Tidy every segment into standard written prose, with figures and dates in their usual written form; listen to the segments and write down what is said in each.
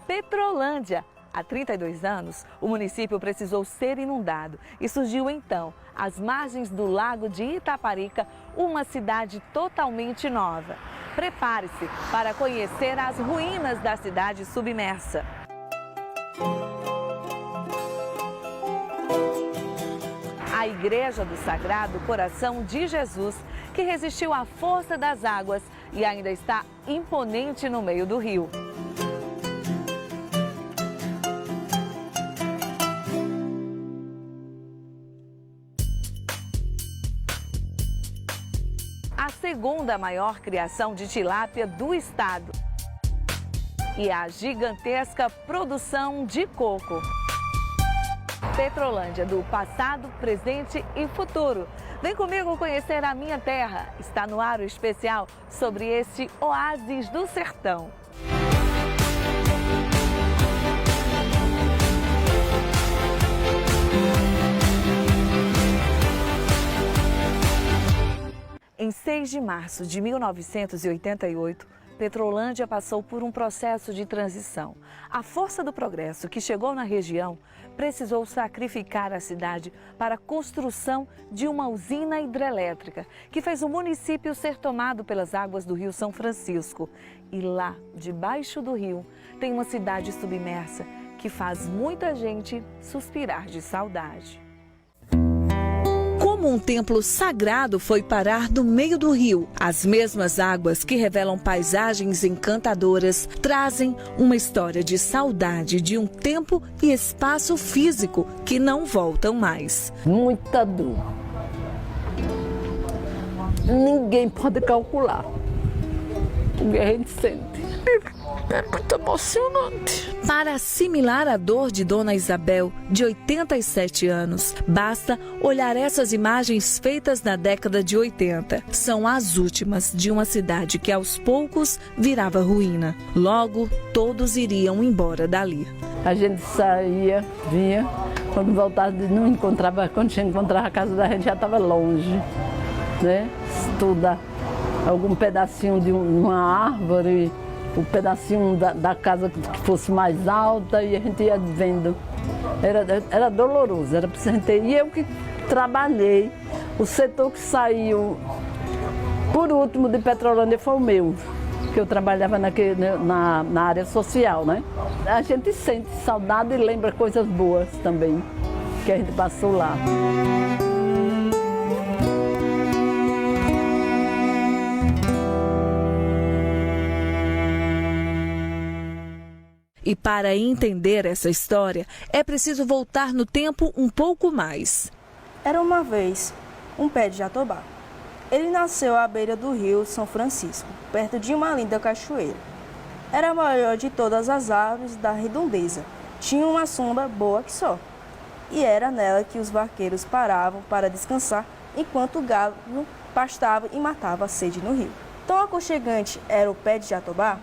Petrolândia. Há 32 anos, o município precisou ser inundado e surgiu então, às margens do lago de Itaparica, uma cidade totalmente nova. Prepare-se para conhecer as ruínas da cidade submersa. A Igreja do Sagrado Coração de Jesus, que resistiu à força das águas e ainda está imponente no meio do rio. A segunda maior criação de tilápia do estado e a gigantesca produção de coco. Petrolândia do passado, presente e futuro. Vem comigo conhecer a minha terra. Está no ar o especial sobre este oásis do sertão. Em 6 de março de 1988, Petrolândia passou por um processo de transição. A força do progresso que chegou na região precisou sacrificar a cidade para a construção de uma usina hidrelétrica, que fez o município ser tomado pelas águas do Rio São Francisco. E lá, debaixo do rio, tem uma cidade submersa que faz muita gente suspirar de saudade. Como um templo sagrado foi parar no meio do rio, as mesmas águas que revelam paisagens encantadoras trazem uma história de saudade de um tempo e espaço físico que não voltam mais. Muita dor. Ninguém pode calcular o que a gente sente. É muito emocionante. Para assimilar a dor de Dona Isabel, de 87 anos, basta olhar essas imagens feitas na década de 80. São as últimas de uma cidade que aos poucos virava ruína. Logo, todos iriam embora dali. A gente saía, vinha, quando voltava não encontrava, quando encontrava a casa da gente já estava longe, né? Estuda algum pedacinho de uma árvore, um pedacinho da casa que fosse mais alta e a gente ia vendo. Era doloroso, era para gente ter. E eu que trabalhei, o setor que saiu por último de Petrolândia foi o meu, que eu trabalhava na área social, né? A gente sente saudade e lembra coisas boas também, que a gente passou lá. E para entender essa história, é preciso voltar no tempo um pouco mais. Era uma vez um pé de jatobá. Ele nasceu à beira do rio São Francisco, perto de uma linda cachoeira. Era a maior de todas as árvores da redondeza. Tinha uma sombra boa que só. E era nela que os vaqueiros paravam para descansar, enquanto o gado pastava e matava a sede no rio. Tão aconchegante era o pé de jatobá,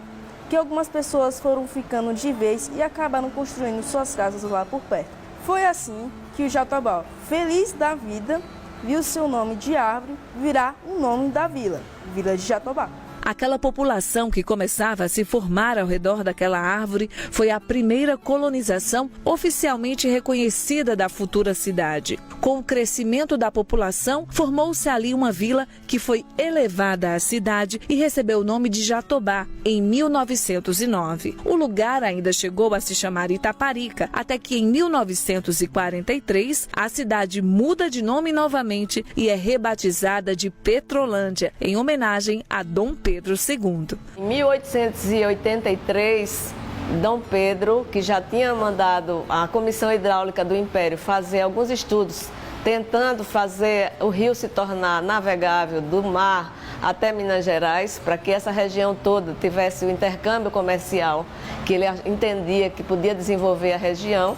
que algumas pessoas foram ficando de vez e acabaram construindo suas casas lá por perto. Foi assim que o jatobá, feliz da vida, viu seu nome de árvore virar o nome da vila, Vila de Jatobá. Aquela população que começava a se formar ao redor daquela árvore foi a primeira colonização oficialmente reconhecida da futura cidade. Com o crescimento da população, formou-se ali uma vila que foi elevada à cidade e recebeu o nome de Jatobá em 1909. O lugar ainda chegou a se chamar Itaparica, até que em 1943 a cidade muda de nome novamente e é rebatizada de Petrolândia, em homenagem a Dom Pedro II. Em 1883, Dom Pedro, que já tinha mandado a Comissão Hidráulica do Império fazer alguns estudos, tentando fazer o rio se tornar navegável do mar até Minas Gerais, para que essa região toda tivesse o intercâmbio comercial que ele entendia que podia desenvolver a região.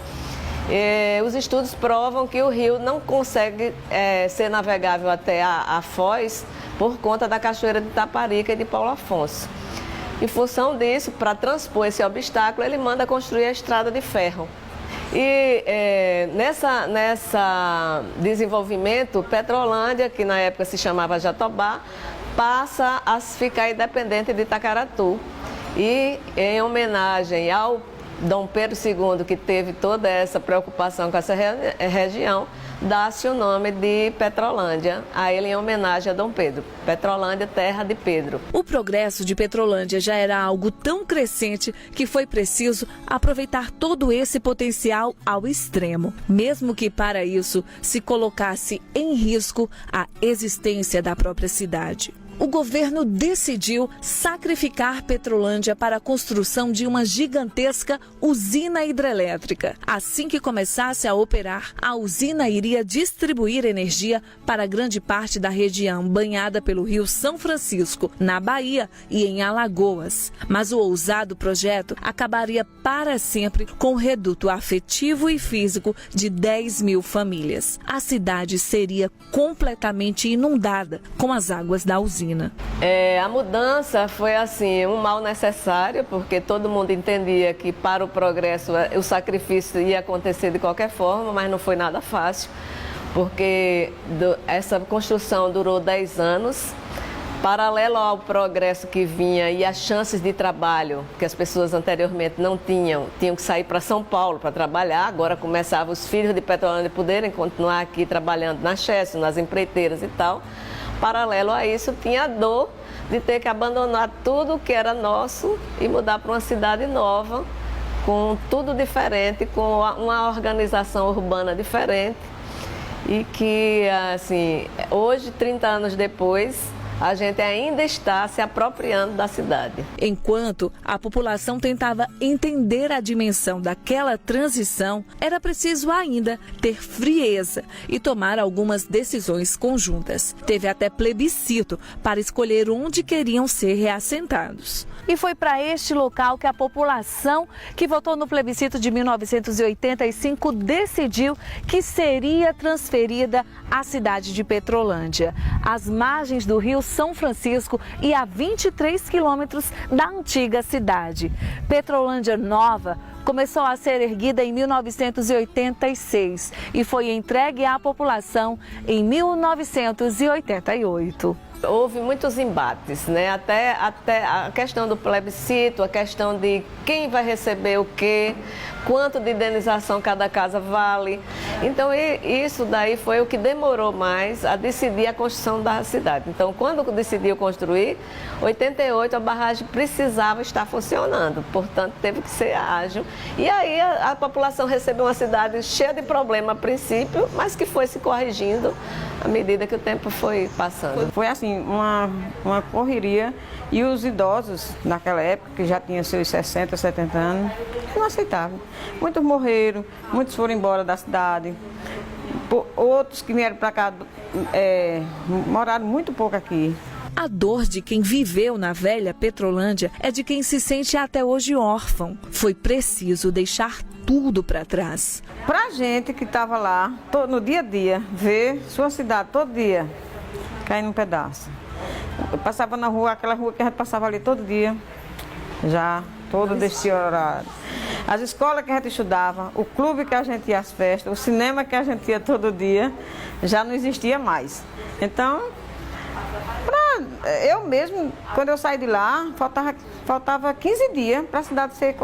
Os estudos provam que o rio não consegue ser navegável até a Foz por conta da cachoeira de Itaparica e de Paulo Afonso. Em função disso, para transpor esse obstáculo, ele manda construir a estrada de ferro. E nessa desenvolvimento, Petrolândia, que na época se chamava Jatobá, passa a ficar independente de Itacaratu. E em homenagem ao Dom Pedro II, que teve toda essa preocupação com essa região, dá-se o nome de Petrolândia, a ele em homenagem a Dom Pedro. Petrolândia, terra de Pedro. O progresso de Petrolândia já era algo tão crescente que foi preciso aproveitar todo esse potencial ao extremo, mesmo que para isso se colocasse em risco a existência da própria cidade. O governo decidiu sacrificar Petrolândia para a construção de uma gigantesca usina hidrelétrica. Assim que começasse a operar, a usina iria distribuir energia para grande parte da região banhada pelo Rio São Francisco, na Bahia e em Alagoas. Mas o ousado projeto acabaria para sempre com o reduto afetivo e físico de 10 mil famílias. A cidade seria completamente inundada com as águas da usina. A mudança foi assim, um mal necessário, porque todo mundo entendia que para o progresso o sacrifício ia acontecer de qualquer forma, mas não foi nada fácil, porque essa construção durou 10 anos. Paralelo ao progresso que vinha e as chances de trabalho que as pessoas anteriormente não tinham que sair para São Paulo para trabalhar, agora começavam os filhos de Petrolândia poderem continuar aqui trabalhando na Chesf, nas empreiteiras e tal. Paralelo a isso, tinha a dor de ter que abandonar tudo que era nosso e mudar para uma cidade nova, com tudo diferente, com uma organização urbana diferente e que, assim, hoje, 30 anos depois, a gente ainda está se apropriando da cidade. Enquanto a população tentava entender a dimensão daquela transição, era preciso ainda ter frieza e tomar algumas decisões conjuntas. Teve até plebiscito para escolher onde queriam ser reassentados. E foi para este local que a população que votou no plebiscito de 1985 decidiu que seria transferida à cidade de Petrolândia, às margens do Rio São Francisco e a 23 quilômetros da antiga cidade. Petrolândia Nova começou a ser erguida em 1986 e foi entregue à população em 1988. Houve muitos embates, né? Até a questão do plebiscito, a questão de quem vai receber o quê, quanto de indenização cada casa vale. Então, isso daí foi o que demorou mais a decidir a construção da cidade. Então, quando decidiu construir, 88 a barragem precisava estar funcionando, portanto, teve que ser ágil. E aí a população recebeu uma cidade cheia de problema a princípio, mas que foi se corrigindo à medida que o tempo foi passando. Foi assim, uma correria, e os idosos naquela época, que já tinham seus 60, 70 anos, não aceitavam. Muitos morreram, muitos foram embora da cidade, outros que vieram para cá moraram muito pouco aqui. A dor de quem viveu na velha Petrolândia é de quem se sente até hoje órfão. Foi preciso deixar tudo para trás. Pra gente que estava lá, no dia a dia, ver sua cidade todo dia caindo um pedaço. Eu passava na rua, aquela rua que a gente passava ali todo dia, já todo desse horário. As escolas que a gente estudava, o clube que a gente ia às festas, o cinema que a gente ia todo dia, já não existia mais. Então, eu mesmo, quando eu saí de lá, faltava 15 dias para a cidade ser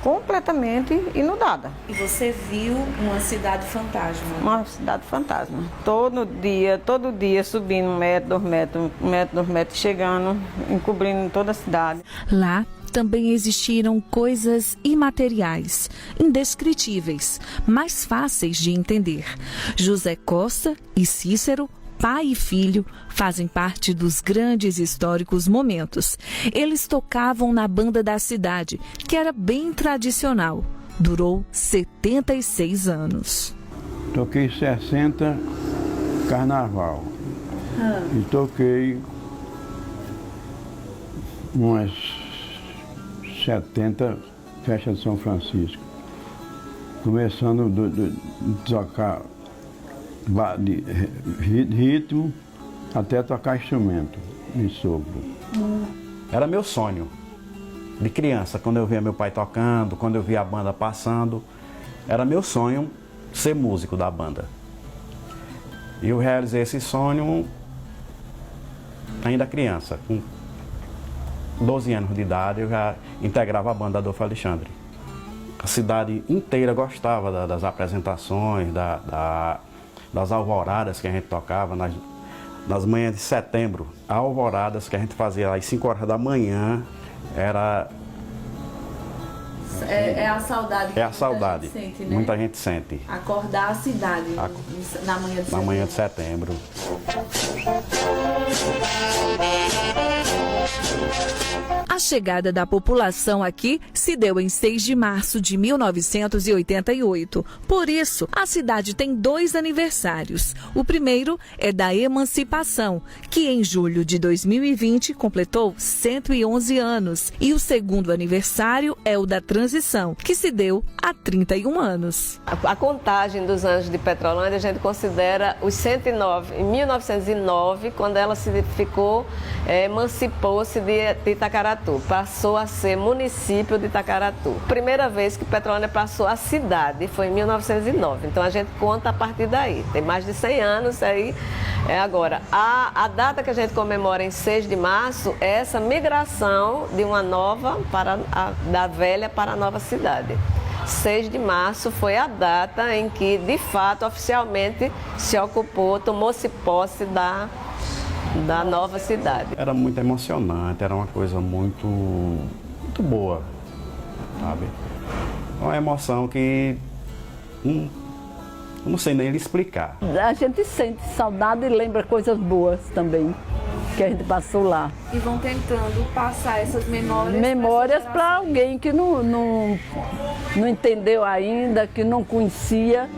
completamente inundada. E você viu uma cidade fantasma? Uma cidade fantasma. Todo dia subindo 1 metro, 2 metros, 1 metro, 2 metros, chegando, encobrindo toda a cidade. Lá também existiram coisas imateriais, indescritíveis, mais fáceis de entender. José Costa e Cícero, pai e filho, fazem parte dos grandes históricos momentos. Eles tocavam na banda da cidade, que era bem tradicional. Durou 76 anos. Toquei 60 carnaval. E toquei umas 70 festas de São Francisco. Começando de tocar de ritmo até tocar instrumento e sopro. Era meu sonho de criança, quando eu via meu pai tocando, quando eu via a banda passando, era meu sonho ser músico da banda. E eu realizei esse sonho ainda criança, com 12 anos de idade, eu já integrava a banda Adolfo Alexandre. A cidade inteira gostava das apresentações, das alvoradas que a gente tocava nas manhãs de setembro. Alvoradas que a gente fazia às 5 horas da manhã, era... É a saudade. É a saudade. Muita gente sente, né? Muita gente sente. Acordar a cidade na manhã de setembro. Na manhã de setembro. A chegada da população aqui se deu em 6 de março de 1988. Por isso, a cidade tem 2 aniversários. O primeiro é da emancipação, que em julho de 2020 completou 111 anos. E o segundo aniversário é o da transição, que se deu há 31 anos. A contagem dos anos de Petrolândia, a gente considera os 109. Em 1909, quando ela emancipou-se de Itacaratu, passou a ser município de Itacaratu. Primeira vez que Petrolândia passou a cidade foi em 1909, então a gente conta a partir daí. Tem mais de 100 anos aí. Agora, a data que a gente comemora em 6 de março é essa migração de uma nova, da velha para a nova cidade. 6 de março foi a data em que, de fato, oficialmente se ocupou, tomou-se posse da nova cidade. Era muito emocionante, era uma coisa muito boa, sabe? Uma emoção que não sei nem lhe explicar. A gente sente saudade e lembra coisas boas também, que a gente passou lá. E vão tentando passar essas memórias. Memórias para alguém que não entendeu ainda, que não conhecia.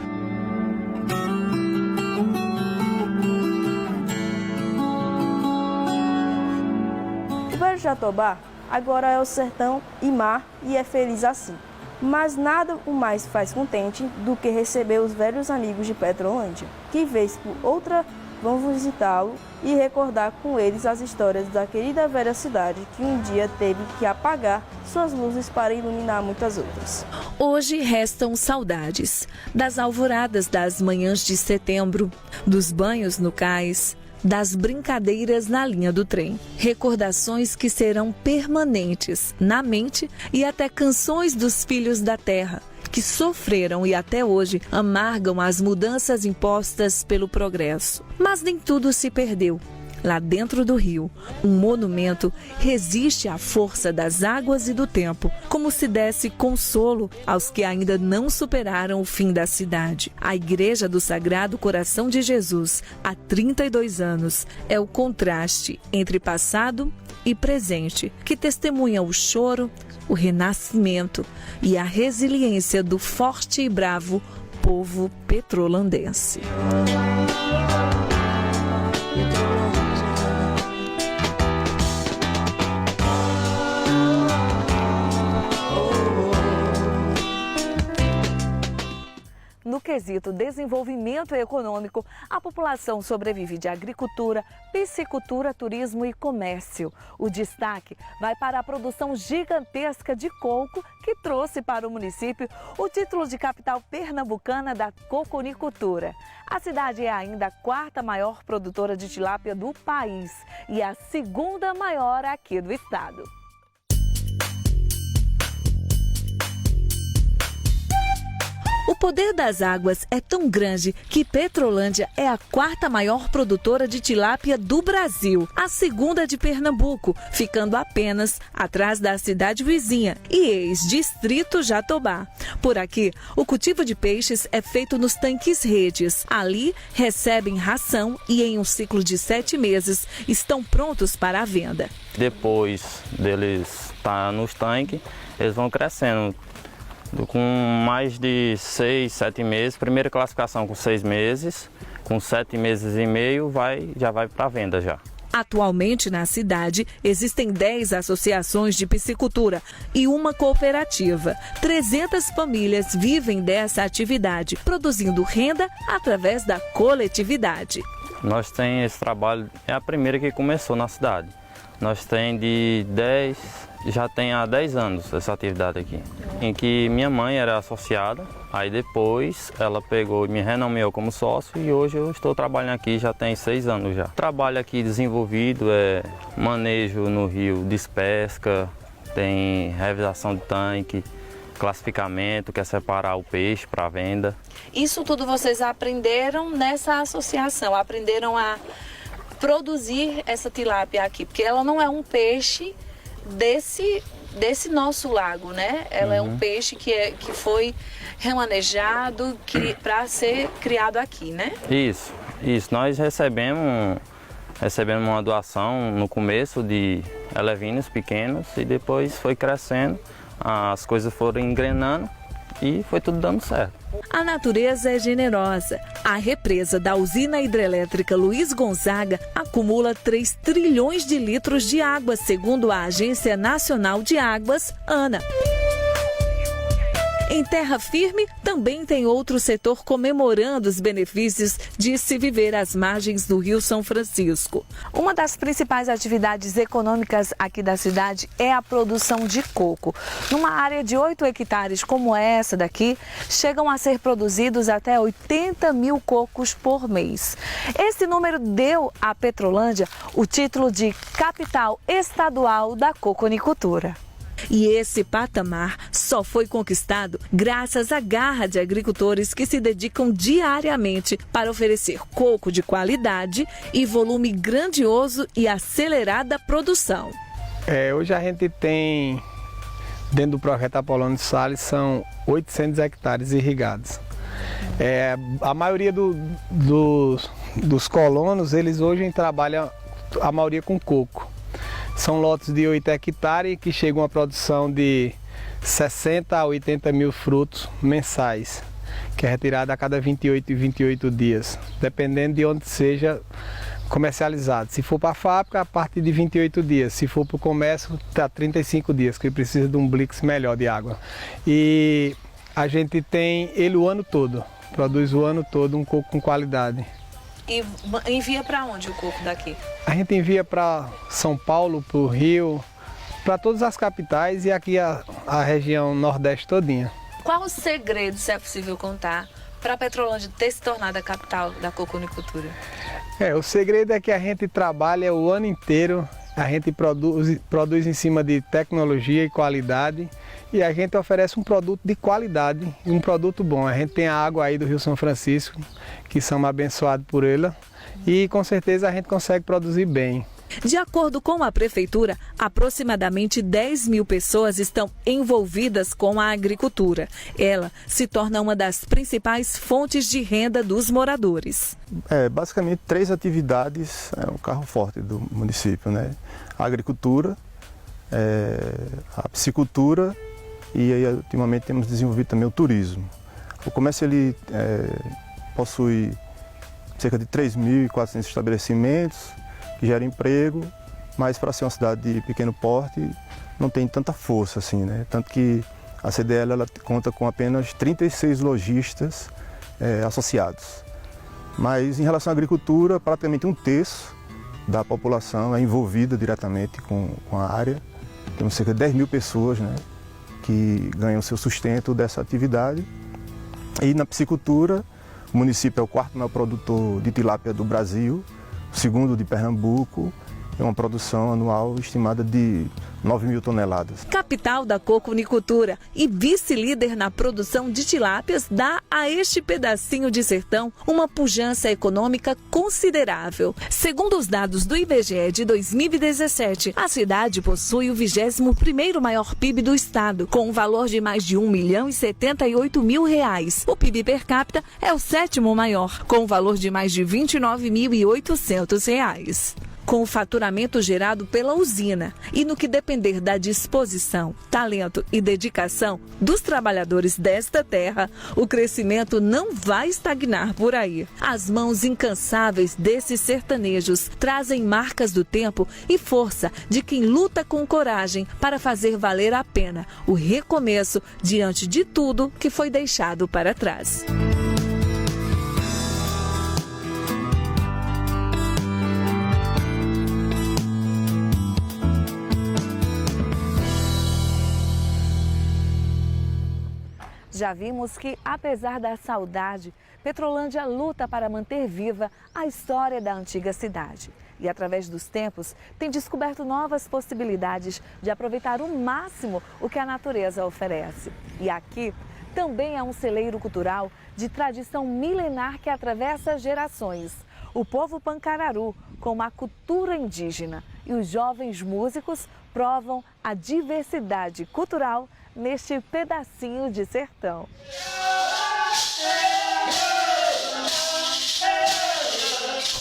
O Velho Jatobá agora é o sertão e mar e é feliz assim. Mas nada o mais faz contente do que receber os velhos amigos de Petrolândia, que vez por outra vão visitá-lo e recordar com eles as histórias da querida velha cidade que um dia teve que apagar suas luzes para iluminar muitas outras. Hoje restam saudades das alvoradas das manhãs de setembro, dos banhos no cais, das brincadeiras na linha do trem. Recordações que serão permanentes na mente e até canções dos filhos da terra, que sofreram e até hoje amargam as mudanças impostas pelo progresso. Mas nem tudo se perdeu. Lá dentro do rio, um monumento resiste à força das águas e do tempo, como se desse consolo aos que ainda não superaram o fim da cidade. A Igreja do Sagrado Coração de Jesus, há 32 anos, é o contraste entre passado e presente, que testemunha o choro, o renascimento e a resiliência do forte e bravo povo petrolandense. No quesito desenvolvimento econômico, a população sobrevive de agricultura, piscicultura, turismo e comércio. O destaque vai para a produção gigantesca de coco, que trouxe para o município o título de capital pernambucana da coconicultura. A cidade é ainda a 4ª maior produtora de tilápia do país e a 2ª maior aqui do estado. O poder das águas é tão grande que Petrolândia é a 4ª maior produtora de tilápia do Brasil, a 2ª de Pernambuco, ficando apenas atrás da cidade vizinha e ex-distrito Jatobá. Por aqui, o cultivo de peixes é feito nos tanques redes. Ali, recebem ração e em um ciclo de 7 meses estão prontos para a venda. Depois deles estar nos tanques, eles vão crescendo. Com mais de 6, 7 meses, primeira classificação com 6 meses, com 7 meses e meio já vai para a venda já. Atualmente na cidade existem 10 associações de piscicultura e uma cooperativa. 300 famílias vivem dessa atividade, produzindo renda através da coletividade. Nós temos esse trabalho, é a primeira que começou na cidade. Nós temos já tem há 10 anos essa atividade aqui, em que minha mãe era associada, aí depois ela pegou e me renomeou como sócio e hoje eu estou trabalhando aqui já tem 6 anos já. O trabalho aqui desenvolvido é manejo no rio, despesca, tem revisação de tanque, classificamento, que é separar o peixe para venda. Isso tudo vocês aprenderam nessa associação, aprenderam a produzir essa tilápia aqui, porque ela não é um peixe desse nosso lago, né? Ela é um peixe que foi remanejado para ser criado aqui, né? Isso. Nós recebemos uma doação no começo de elevinhos pequenos e depois foi crescendo, as coisas foram engrenando e foi tudo dando certo. A natureza é generosa. A represa da usina hidrelétrica Luiz Gonzaga acumula 3 trilhões de litros de água, segundo a Agência Nacional de Águas, ANA. Em terra firme, também tem outro setor comemorando os benefícios de se viver às margens do Rio São Francisco. Uma das principais atividades econômicas aqui da cidade é a produção de coco. Numa área de 8 hectares como essa daqui, chegam a ser produzidos até 80 mil cocos por mês. Esse número deu à Petrolândia o título de capital estadual da coconicultura. E esse patamar só foi conquistado graças à garra de agricultores que se dedicam diariamente para oferecer coco de qualidade e volume grandioso e acelerada produção. Hoje a gente tem, dentro do projeto Apolônio de Salles, são 800 hectares irrigados. A maioria dos colonos, eles hoje trabalham a maioria com coco. São lotes de 8 hectares que chegam a produção de 60 a 80 mil frutos mensais, que é retirado a cada 28 e 28 dias, dependendo de onde seja comercializado. Se for para a fábrica, a partir de 28 dias. Se for para o comércio, está 35 dias, que precisa de um blix melhor de água. E a gente tem ele o ano todo, produz o ano todo um coco com qualidade. E envia para onde o coco daqui? A gente envia para São Paulo, para o Rio, para todas as capitais e aqui a região Nordeste todinha. Qual o segredo, se é possível contar, para a Petrolândia ter se tornado a capital da coconicultura? O segredo é que a gente trabalha o ano inteiro, a gente produz em cima de tecnologia e qualidade e a gente oferece um produto de qualidade e um produto bom. A gente tem a água aí do Rio São Francisco, que somos abençoados por ela, e com certeza a gente consegue produzir bem. De acordo com a Prefeitura, aproximadamente 10 mil pessoas estão envolvidas com a agricultura. Ela se torna uma das principais fontes de renda dos moradores. Basicamente 3 atividades é o carro forte do município, né? A agricultura, a piscicultura e aí, ultimamente temos desenvolvido também o turismo. O comércio ele possui cerca de 3.400 estabelecimentos que geram emprego, mas para ser uma cidade de pequeno porte não tem tanta força assim, né? Tanto que a CDL ela conta com apenas 36 lojistas associados. Mas em relação à agricultura, praticamente 1/3 da população é envolvida diretamente com a área. Temos cerca de 10 mil pessoas, né, que ganham seu sustento dessa atividade. E na piscicultura, o município é o 4º maior produtor de tilápia do Brasil, o 2º de Pernambuco, é uma produção anual estimada de 9 mil toneladas. Capital da coconicultura e vice-líder na produção de tilápias dá a este pedacinho de sertão uma pujança econômica considerável. Segundo os dados do IBGE de 2017, a cidade possui o 21º maior PIB do estado, com um valor de mais de R$1.078.000. O PIB per capita é o 7º maior, com um valor de mais de R$29.800. Com o faturamento gerado pela usina e no que depender da disposição, talento e dedicação dos trabalhadores desta terra, o crescimento não vai estagnar por aí. As mãos incansáveis desses sertanejos trazem marcas do tempo e força de quem luta com coragem para fazer valer a pena o recomeço diante de tudo que foi deixado para trás. Já vimos que, apesar da saudade, Petrolândia luta para manter viva a história da antiga cidade. e, através dos tempos, tem descoberto novas possibilidades de aproveitar o máximo o que a natureza oferece. E aqui também é um celeiro cultural de tradição milenar que atravessa gerações. O povo pancararu, com uma cultura indígena, e os jovens músicos provam a diversidade cultural neste pedacinho de sertão.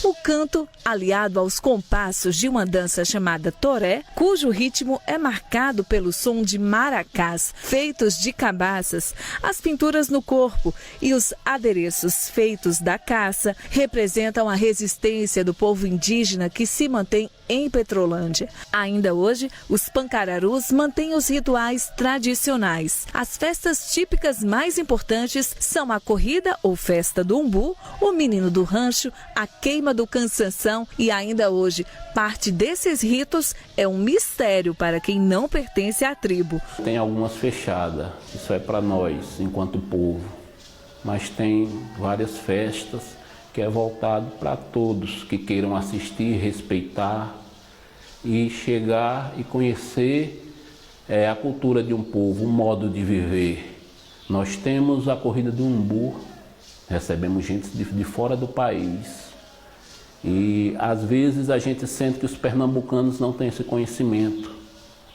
O canto, aliado aos compassos de uma dança chamada toré, cujo ritmo é marcado pelo som de maracás feitos de cabaças, as pinturas no corpo e os adereços feitos da caça, representam a resistência do povo indígena que se mantém em Petrolândia. Ainda hoje, os pancararus mantêm os rituais tradicionais. As festas típicas mais importantes são a corrida ou festa do umbu, o menino do rancho, a queima do cansanção e ainda hoje, parte desses ritos é um mistério para quem não pertence à tribo. Tem algumas fechadas, isso é para nós, enquanto povo, mas tem várias festas que é voltado para todos que queiram assistir, respeitar e chegar e conhecer a cultura de um povo, um modo de viver. Nós temos a corrida do umbu, recebemos gente de fora do país e às vezes a gente sente que os pernambucanos não têm esse conhecimento,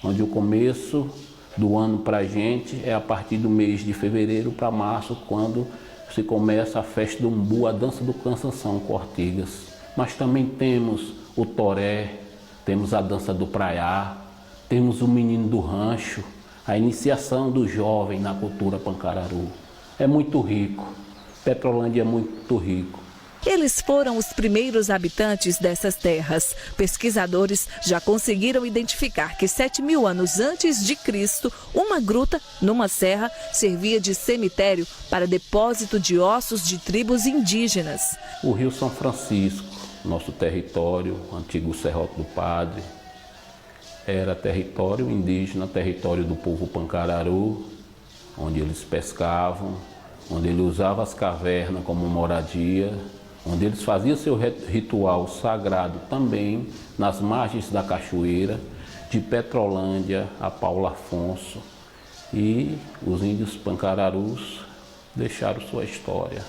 onde o começo do ano para a gente é a partir do mês de fevereiro para março, quando se começa a festa do umbu, a dança do cansanção com ortigas. Mas também temos o toré, temos a dança do praiá, temos o menino do rancho, a iniciação do jovem na cultura pancararu. É muito rico, Petrolândia é muito rico. Eles foram os primeiros habitantes dessas terras. Pesquisadores já conseguiram identificar que 7.000 anos antes de Cristo, uma gruta, numa serra, servia de cemitério para depósito de ossos de tribos indígenas. O Rio São Francisco, nosso território, antigo Serrote do Padre, era território indígena, território do povo pancararu, onde eles pescavam, onde ele usava as cavernas como moradia, onde eles faziam seu ritual sagrado também nas margens da cachoeira, de Petrolândia a Paulo Afonso. E os índios pancararus deixaram sua história.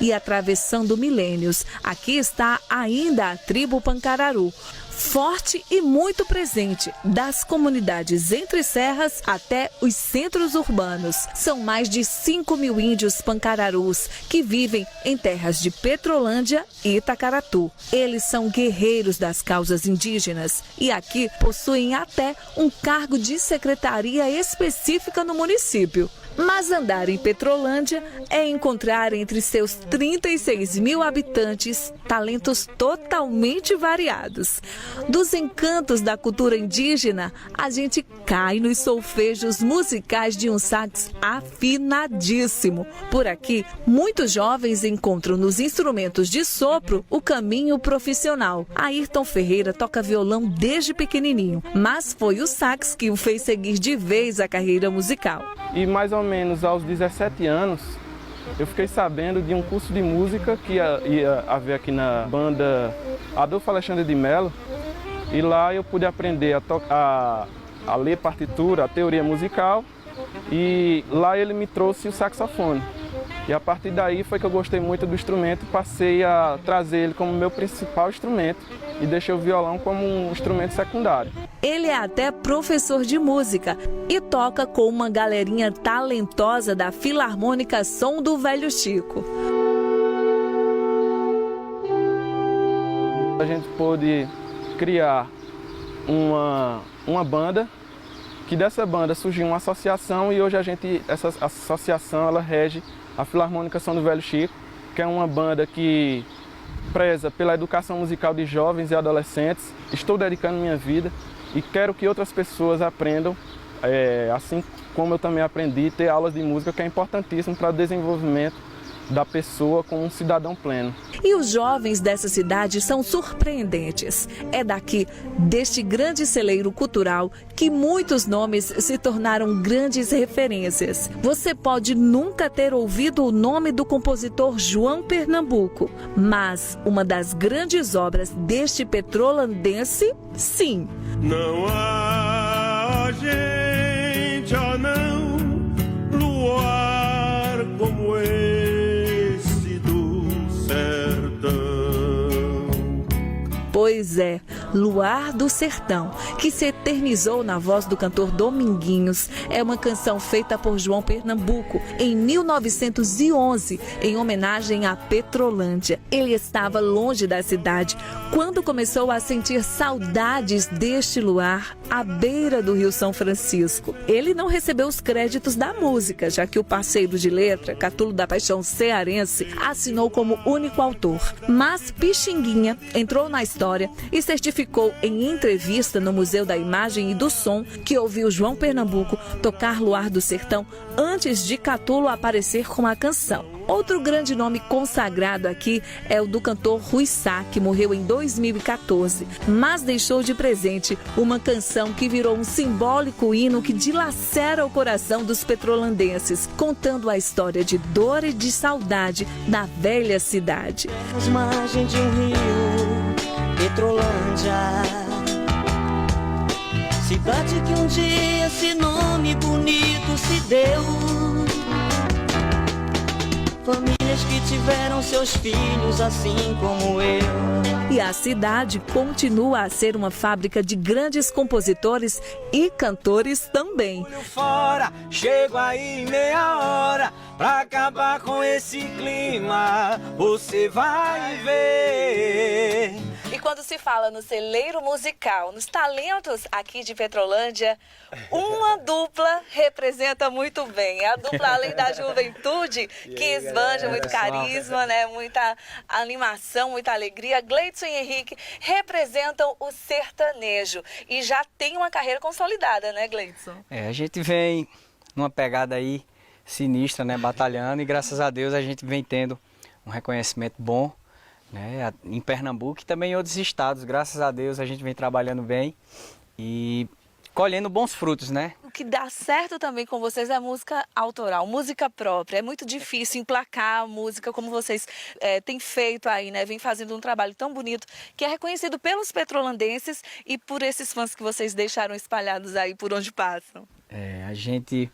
E atravessando milênios, aqui está ainda a tribo pancararu, forte e muito presente, das comunidades entre serras até os centros urbanos. São mais de 5.000 índios pancararus que vivem em terras de Petrolândia e Itacaratu. Eles são guerreiros das causas indígenas e aqui possuem até um cargo de secretaria específica no município. Mas andar em Petrolândia é encontrar entre seus 36.000 habitantes talentos totalmente variados. Dos encantos da cultura indígena, a gente cai nos solfejos musicais de um sax afinadíssimo. Por aqui, muitos jovens encontram nos instrumentos de sopro o caminho profissional. Ayrton Ferreira toca violão desde pequenininho, mas foi o sax que o fez seguir de vez a carreira musical. E mais ou menos aos 17 anos, eu fiquei sabendo de um curso de música que ia haver aqui na banda Adolfo Alexandre de Mello. E lá eu pude aprender a ler partitura, a teoria musical. E lá ele me trouxe o saxofone. E a partir daí foi que eu gostei muito do instrumento, passei a trazer ele como meu principal instrumento e deixei o violão como um instrumento secundário. Ele é até professor de música e toca com uma galerinha talentosa da Filarmônica Som do Velho Chico. A gente pôde criar uma banda, que dessa banda surgiu uma associação e hoje essa associação ela rege a Filarmônica Som do Velho Chico, que é uma banda que preza pela educação musical de jovens e adolescentes. Estou dedicando minha vida e quero que outras pessoas aprendam, assim como eu também aprendi, ter aulas de música, que é importantíssimo para o desenvolvimento da pessoa como um cidadão pleno. E os jovens dessa cidade são surpreendentes. É daqui, deste grande celeiro cultural, que muitos nomes se tornaram grandes referências. Você pode nunca ter ouvido o nome do compositor João Pernambuco, mas uma das grandes obras deste petrolandense, sim. Não há gente, ó não, luar como esse do sertão. Pois é, Luar do Sertão, que se eternizou na voz do cantor Dominguinhos, é uma canção feita por João Pernambuco em 1911, em homenagem à Petrolândia. Ele estava longe da cidade quando começou a sentir saudades deste luar à beira do Rio São Francisco. Ele não recebeu os créditos da música, já que o parceiro de letra, Catulo da Paixão Cearense, assinou como único autor. Mas Pixinguinha entrou na história e certificou em entrevista no Museu da Imagem e do Som que ouviu João Pernambuco tocar Luar do Sertão antes de Catulo aparecer com a canção. Outro grande nome consagrado aqui é o do cantor Rui Sá, que morreu em 2014, mas deixou de presente uma canção que virou um simbólico hino que dilacera o coração dos petrolandenses, contando a história de dor e de saudade da velha cidade. As margens de um rio, Petrolândia, cidade que um dia esse nome bonito se deu. Famílias que tiveram seus filhos assim como eu. E a cidade continua a ser uma fábrica de grandes compositores e cantores também. Fora, chego aí em meia hora pra acabar com esse clima. Você vai ver. E quando se fala no celeiro musical, nos talentos aqui de Petrolândia, uma dupla representa muito bem. A dupla, além da juventude, que esbanja muito carisma, né? Muita animação, muita alegria. Gleidson e Henrique representam o sertanejo e já tem uma carreira consolidada, né, Gleidson? A gente vem numa pegada aí sinistra, né? Batalhando, e graças a Deus a gente vem tendo um reconhecimento bom, né, em Pernambuco e também em outros estados. Graças a Deus a gente vem trabalhando bem e colhendo bons frutos, né? O que dá certo também com vocês é música autoral, música própria. É muito difícil emplacar a música como vocês têm feito aí, né? Vem fazendo um trabalho tão bonito que é reconhecido pelos petrolandenses e por esses fãs que vocês deixaram espalhados aí por onde passam. A gente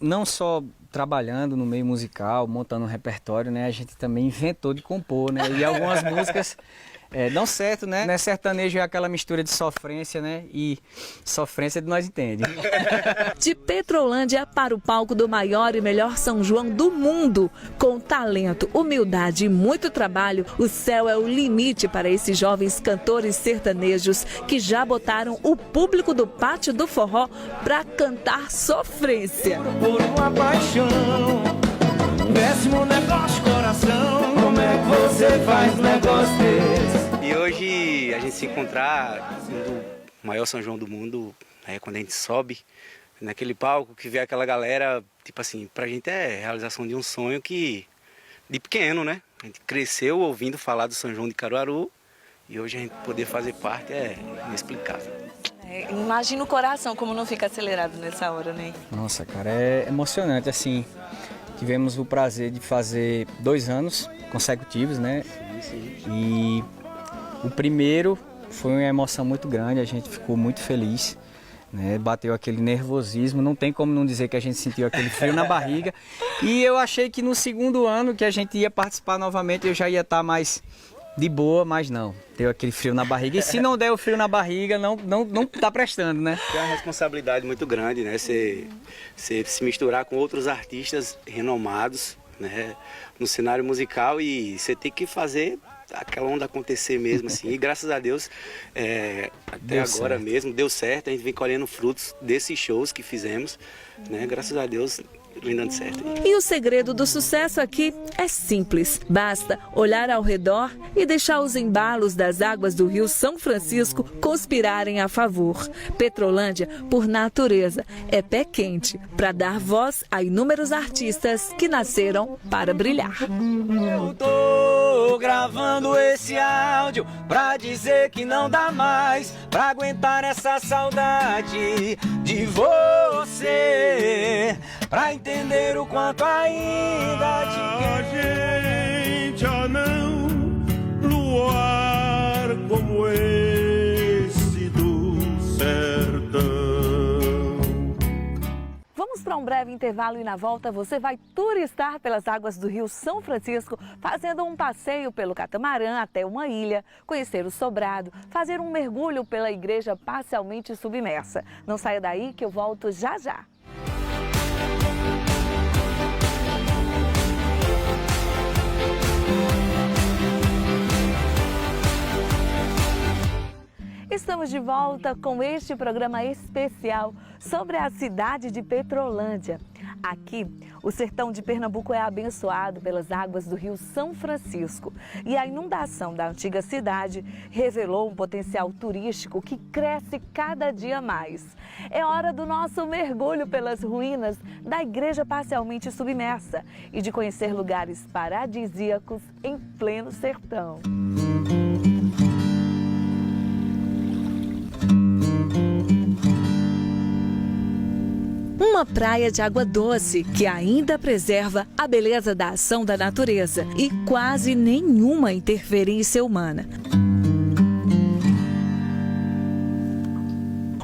não só trabalhando no meio musical, montando um repertório, né? A gente também inventou de compor, né? E algumas músicas dão certo, né? Não é sertanejo, é aquela mistura de sofrência, né? E sofrência nós entende. De Petrolândia para o palco do maior e melhor São João do mundo. Com talento, humildade e muito trabalho, o céu é o limite para esses jovens cantores sertanejos que já botaram o público do Pátio do Forró para cantar sofrência. Por uma paixão, péssimo negócio, coração, como é que você faz um negócio desse? E hoje a gente se encontrar no maior São João do mundo, quando a gente sobe naquele palco, que vê aquela galera, tipo assim, pra gente é realização de um sonho de pequeno, né? A gente cresceu ouvindo falar do São João de Caruaru e hoje a gente poder fazer parte é inexplicável. Imagina o coração como não fica acelerado nessa hora, né? Nossa, cara, é emocionante, assim. Tivemos o prazer de fazer 2 anos consecutivos, né? Sim. E o primeiro foi uma emoção muito grande, a gente ficou muito feliz, né? Bateu aquele nervosismo, não tem como não dizer que a gente sentiu aquele frio na barriga. E eu achei que no segundo ano que a gente ia participar novamente, eu já ia estar mais de boa, mas não, deu aquele frio na barriga. E se não der o frio na barriga, não tá prestando, né? É uma responsabilidade muito grande, né? Você se misturar com outros artistas renomados, né? No cenário musical, e você tem que fazer aquela onda acontecer mesmo, assim. E graças a Deus, até agora mesmo, deu certo. A gente vem colhendo frutos desses shows que fizemos, né? Graças a Deus, vem dando certo. E o segredo do sucesso aqui é simples. Basta olhar ao redor e deixar os embalos das águas do Rio São Francisco conspirarem a favor. Petrolândia, por natureza, é pé quente para dar voz a inúmeros artistas que nasceram para brilhar. Eu tô gravando esse áudio pra dizer que não dá mais pra aguentar essa saudade de você, pra entender o quanto ainda te quero. Gente, não, luar como esse do sertão. Vamos para um breve intervalo e na volta você vai turistar pelas águas do Rio São Francisco, fazendo um passeio pelo catamarã até uma ilha, conhecer o Sobrado, fazer um mergulho pela igreja parcialmente submersa. Não saia daí que eu volto já já. Estamos de volta com este programa especial sobre a cidade de Petrolândia. Aqui, o sertão de Pernambuco é abençoado pelas águas do Rio São Francisco. E a inundação da antiga cidade revelou um potencial turístico que cresce cada dia mais. É hora do nosso mergulho pelas ruínas da igreja parcialmente submersa e de conhecer lugares paradisíacos em pleno sertão. Uma praia de água doce que ainda preserva a beleza da ação da natureza e quase nenhuma interferência humana.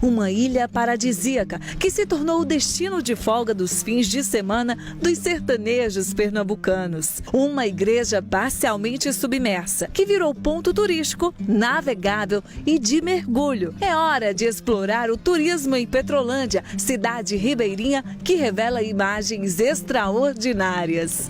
Uma ilha paradisíaca que se tornou o destino de folga dos fins de semana dos sertanejos pernambucanos. Uma igreja parcialmente submersa que virou ponto turístico, navegável e de mergulho. É hora de explorar o turismo em Petrolândia, cidade ribeirinha que revela imagens extraordinárias.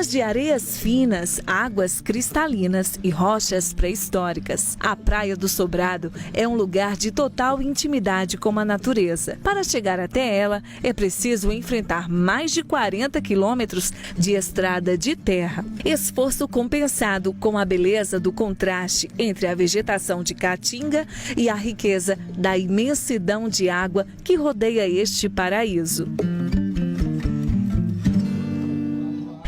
De areias finas, águas cristalinas e rochas pré-históricas. A Praia do Sobrado é um lugar de total intimidade com a natureza. Para chegar até ela, é preciso enfrentar mais de 40 quilômetros de estrada de terra. Esforço compensado com a beleza do contraste entre a vegetação de caatinga e a riqueza da imensidão de água que rodeia este paraíso.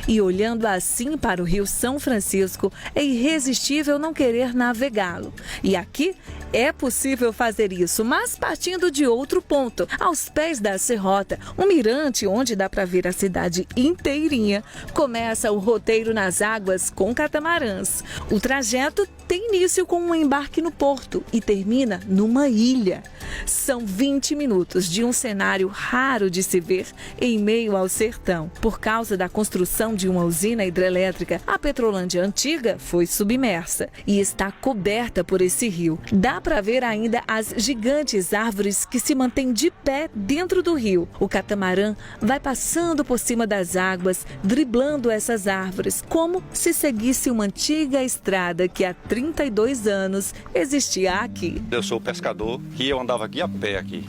E olhando assim para o Rio São Francisco, é irresistível não querer navegá-lo. E aqui é possível fazer isso, mas partindo de outro ponto, aos pés da serrota, um mirante onde dá para ver a cidade inteirinha, começa o roteiro nas águas com catamarãs. O trajeto tem início com um embarque no porto e termina numa ilha. São 20 minutos de um cenário raro de se ver em meio ao sertão. Por causa da construção de uma usina hidrelétrica, a Petrolândia antiga foi submersa e está coberta por esse rio. Dá para ver ainda as gigantes árvores que se mantêm de pé dentro do rio. O catamarã vai passando por cima das águas, driblando essas árvores, como se seguisse uma antiga estrada que há 32 anos existia aqui. Eu sou pescador e eu andava aqui a pé aqui.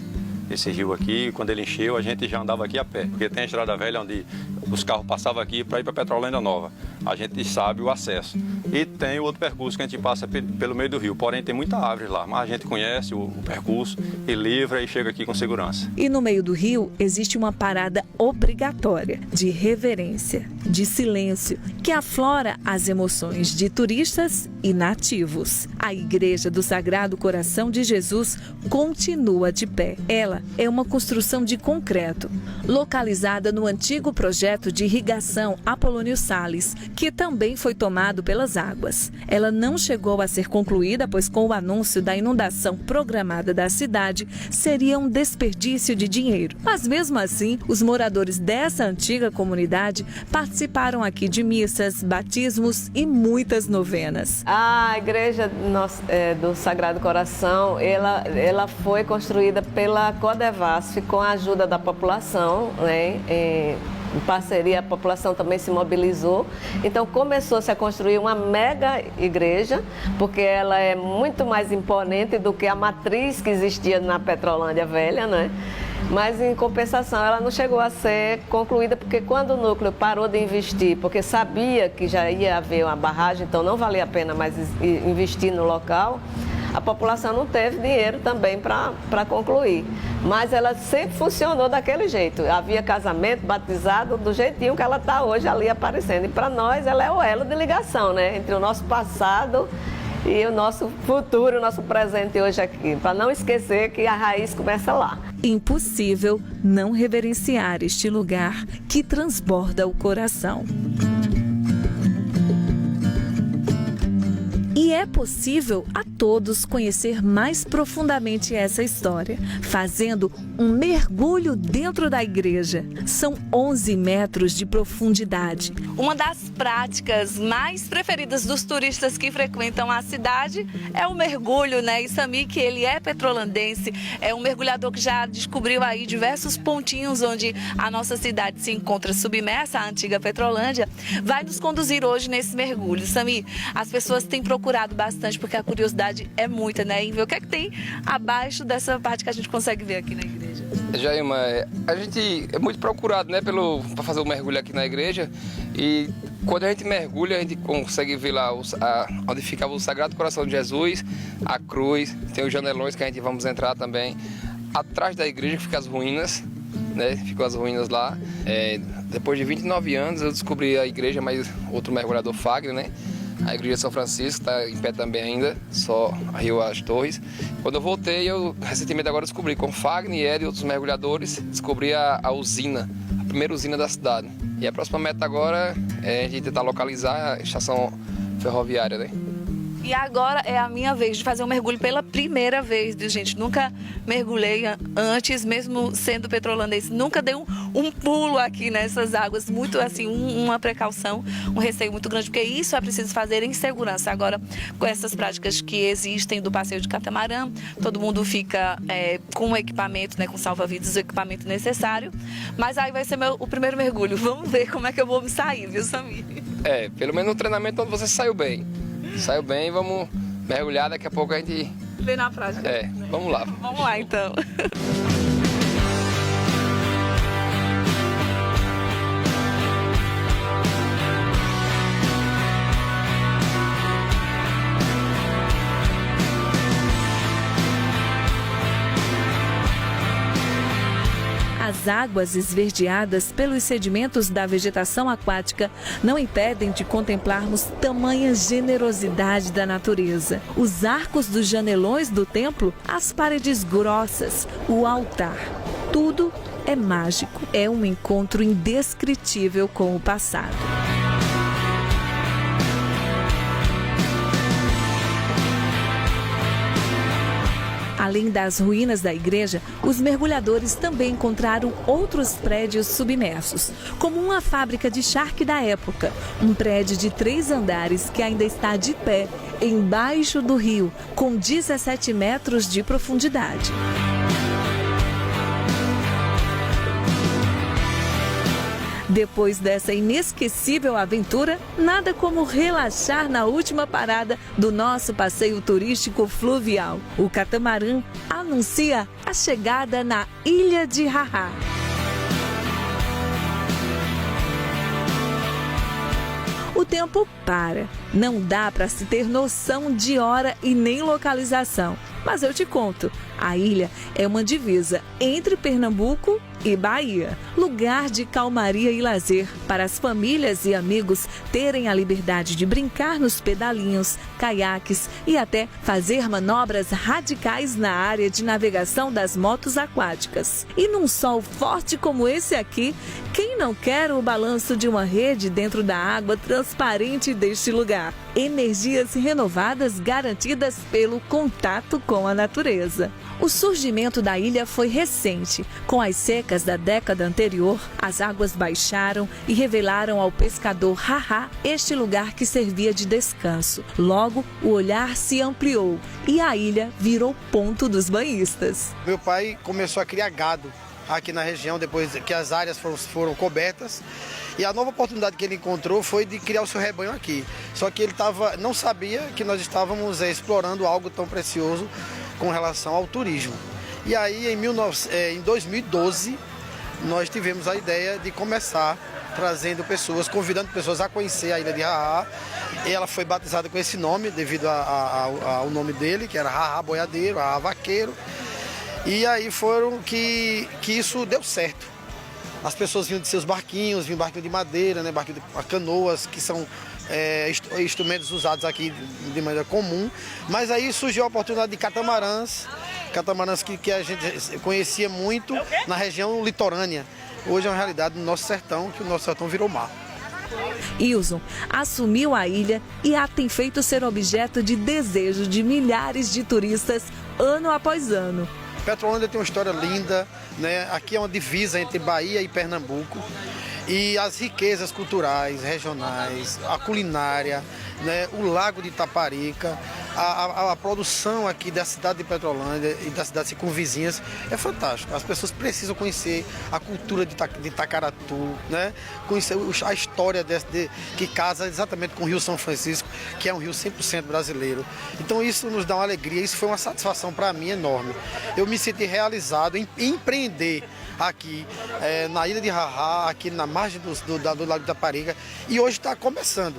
Esse rio aqui, quando ele encheu, a gente já andava aqui a pé. Porque tem a estrada velha onde os carros passavam aqui para ir para Petrolândia Nova. A gente sabe o acesso. E tem o outro percurso que a gente passa pelo meio do rio. Porém, tem muita árvore lá, mas a gente conhece o percurso e livra e chega aqui com segurança. E no meio do rio existe uma parada obrigatória de reverência, de silêncio, que aflora as emoções de turistas e nativos. A Igreja do Sagrado Coração de Jesus continua de pé. Ela é uma construção de concreto, localizada no antigo projeto de irrigação Apolônio Salles, que também foi tomado pelas águas. Ela não chegou a ser concluída, pois com o anúncio da inundação programada da cidade, seria um desperdício de dinheiro. Mas mesmo assim, os moradores dessa antiga comunidade participaram aqui de missas, batismos e muitas novenas. A Igreja do Sagrado Coração, ela foi construída pela Codevasf com a ajuda da população, né? em parceria, a população também se mobilizou. Então começou-se a construir uma mega igreja, porque ela é muito mais imponente do que a matriz que existia na Petrolândia Velha, né? Mas em compensação ela não chegou a ser concluída, porque quando o núcleo parou de investir, porque sabia que já ia haver uma barragem, então não valia a pena mais investir no local, a população não teve dinheiro também para concluir. Mas ela sempre funcionou daquele jeito. Havia casamento, batizado, do jeitinho que ela está hoje ali aparecendo. E para nós ela é o elo de ligação, né? Entre o nosso passado e o nosso futuro, o nosso presente hoje aqui. Para não esquecer que a raiz começa lá. Impossível não reverenciar este lugar que transborda o coração. E é possível a todos conhecer mais profundamente essa história, fazendo um mergulho dentro da igreja. São 11 metros de profundidade. Uma das práticas mais preferidas dos turistas que frequentam a cidade é o mergulho, né? E Sami, que ele é petrolandense, é um mergulhador que já descobriu aí diversos pontinhos onde a nossa cidade se encontra submersa, a antiga Petrolândia, vai nos conduzir hoje nesse mergulho. Sami, as pessoas têm procurado bastante, porque a curiosidade é muita, né? E ver o que é que tem abaixo dessa parte que a gente consegue ver aqui na igreja. Jailma, a gente é muito procurado, né, para fazer o mergulho aqui na igreja, e quando a gente mergulha, a gente consegue ver lá onde ficava o Sagrado Coração de Jesus, a cruz, tem os janelões que a gente vamos entrar também. Atrás da igreja fica as ruínas, né? Ficam as ruínas lá. Depois de 29 anos eu descobri a igreja, mas outro mergulhador, Fagner, né? A igreja de São Francisco está em pé também ainda, só arriou as torres. Quando eu voltei, eu recentemente agora descobri, com Fagner, Ed e outros mergulhadores, descobri a usina, a primeira usina da cidade. E a próxima meta agora é a gente tentar localizar a estação ferroviária, né? E agora é a minha vez de fazer um mergulho pela primeira vez, viu, gente? Nunca mergulhei antes, mesmo sendo petrolandense. Nunca dei um pulo aqui nessas águas. Muito, assim, uma precaução, um receio muito grande, porque isso é preciso fazer em segurança. Agora, com essas práticas que existem do passeio de catamarã, todo mundo fica com o equipamento, né, com salva-vidas, o equipamento necessário. Mas aí vai ser o primeiro mergulho. Vamos ver como é que eu vou me sair, viu, Sami? Pelo menos no treinamento você saiu bem. Saiu bem, vamos mergulhar, daqui a pouco a gente vê na prática. Vamos lá. Vamos lá, então. As águas esverdeadas pelos sedimentos da vegetação aquática não impedem de contemplarmos tamanha generosidade da natureza. Os arcos dos janelões do templo, as paredes grossas, o altar, tudo é mágico. É um encontro indescritível com o passado. Além das ruínas da igreja, os mergulhadores também encontraram outros prédios submersos, como uma fábrica de charque da época, um prédio de 3 andares que ainda está de pé embaixo do rio, com 17 metros de profundidade. Depois dessa inesquecível aventura, nada como relaxar na última parada do nosso passeio turístico fluvial. O catamarã anuncia a chegada na Ilha de Haha. O tempo para. Não dá para se ter noção de hora e nem localização. Mas eu te conto, a ilha é uma divisa entre Pernambuco e Bahia. Lugar de calmaria e lazer para as famílias e amigos terem a liberdade de brincar nos pedalinhos, caiaques e até fazer manobras radicais na área de navegação das motos aquáticas. E num sol forte como esse aqui, quem não quer o balanço de uma rede dentro da água transparente deste lugar? Energias renovadas garantidas pelo contato com a natureza. O surgimento da ilha foi recente. Com as secas da década anterior, as águas baixaram e revelaram ao pescador Haha este lugar que servia de descanso. Logo, o olhar se ampliou e a ilha virou ponto dos banhistas. Meu pai começou a criar gado aqui na região, depois que as áreas foram cobertas. E a nova oportunidade que ele encontrou foi de criar o seu rebanho aqui. Só que ele não sabia que nós estávamos explorando algo tão precioso com relação ao turismo. E aí, em 2012, nós tivemos a ideia de começar trazendo pessoas, convidando pessoas a conhecer a Ilha de Ha-Ha. Ela foi batizada com esse nome, devido ao nome dele, que era Ha-Ha Boiadeiro, Ha-Ha Vaqueiro. E aí foram que isso deu certo. As pessoas vinham de seus barquinhos, vinham barquinho de madeira, né, barquinho de canoas, que são instrumentos usados aqui de maneira comum. Mas aí surgiu a oportunidade de catamarãs que a gente conhecia muito na região litorânea. Hoje é uma realidade no nosso sertão, que o nosso sertão virou mar. Ilson assumiu a ilha e a tem feito ser objeto de desejo de milhares de turistas ano após ano. Petrolândia tem uma história linda, né? Aqui é uma divisa entre Bahia e Pernambuco. E as riquezas culturais, regionais, a culinária, né? O Lago de Itaparica, a produção aqui da cidade de Petrolândia e das cidades circunvizinhas é fantástico. As pessoas precisam conhecer a cultura de Itacaratu, né? Conhecer a história que casa exatamente com o Rio São Francisco, que é um rio 100% brasileiro. Então isso nos dá uma alegria, isso foi uma satisfação para mim enorme. Eu me senti realizado em empreender aqui na Ilha de Ha-Ha, aqui na margem do Lago de Itaparica, e hoje está começando.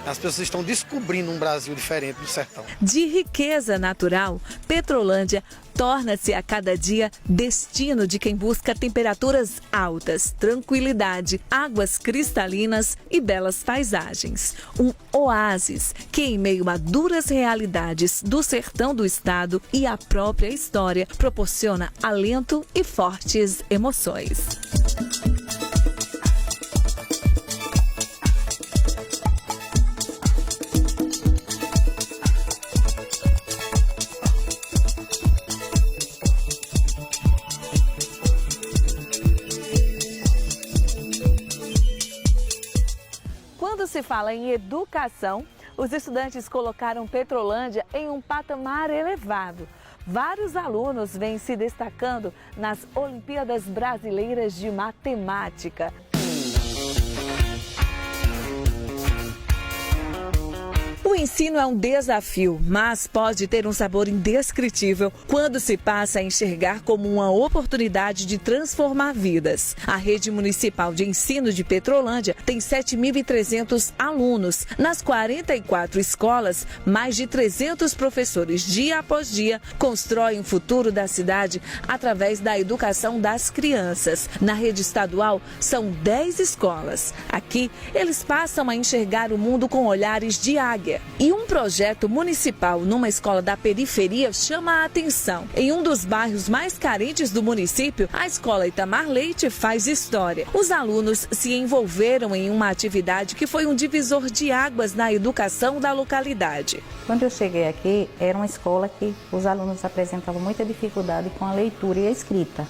As pessoas estão descobrindo um Brasil diferente do sertão. De riqueza natural, Petrolândia torna-se a cada dia destino de quem busca temperaturas altas, tranquilidade, águas cristalinas e belas paisagens. Um oásis que, em meio a duras realidades do sertão do estado e a própria história, proporciona alento e fortes emoções. Quando se fala em educação, os estudantes colocaram Petrolândia em um patamar elevado. Vários alunos vêm se destacando nas Olimpíadas Brasileiras de Matemática. O ensino é um desafio, mas pode ter um sabor indescritível quando se passa a enxergar como uma oportunidade de transformar vidas. A Rede Municipal de Ensino de Petrolândia tem 7.300 alunos. Nas 44 escolas, mais de 300 professores, dia após dia, constroem o futuro da cidade através da educação das crianças. Na rede estadual, são 10 escolas. Aqui, eles passam a enxergar o mundo com olhares de águia. E um projeto municipal numa escola da periferia chama a atenção. Em um dos bairros mais carentes do município, a escola Itamar Leite faz história. Os alunos se envolveram em uma atividade que foi um divisor de águas na educação da localidade. Quando eu cheguei aqui, era uma escola que os alunos apresentavam muita dificuldade com a leitura e a escrita,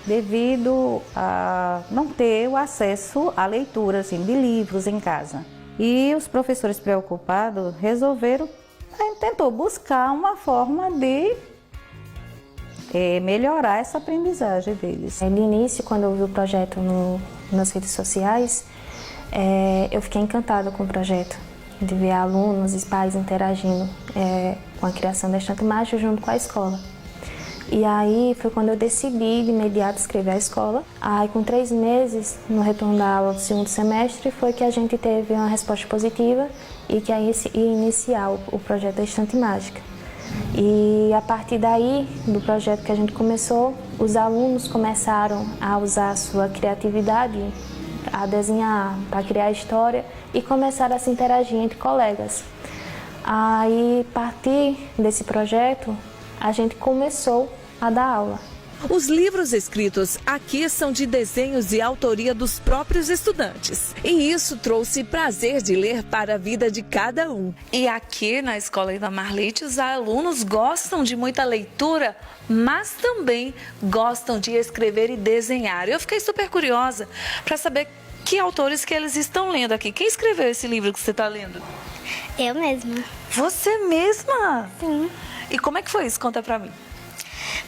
devido a não ter o acesso à leitura assim, de livros em casa. E os professores preocupados tentou buscar uma forma de melhorar essa aprendizagem deles. No início, quando eu vi o projeto nas redes sociais, eu fiquei encantada com o projeto, de ver alunos e pais interagindo com a criação da Estante Mágica junto com a escola. E aí foi quando eu decidi de imediato escrever a escola. Aí com 3 meses, no retorno da aula do 2º semestre, foi que a gente teve uma resposta positiva e que aí ia iniciar o projeto da Estante Mágica. E a partir daí, do projeto que a gente começou, os alunos começaram a usar a sua criatividade, a desenhar, para criar história e começaram a se interagir entre colegas. Aí, a partir desse projeto, a gente começou a dar aula. Os livros escritos aqui são de desenhos e autoria dos próprios estudantes. E isso trouxe prazer de ler para a vida de cada um. E aqui na Escola Itamar Leite, os alunos gostam de muita leitura, mas também gostam de escrever e desenhar. Eu fiquei super curiosa para saber que autores que eles estão lendo aqui. Quem escreveu esse livro que você está lendo? Eu mesma. Você mesma? Sim. E como é que foi isso? Conta pra mim.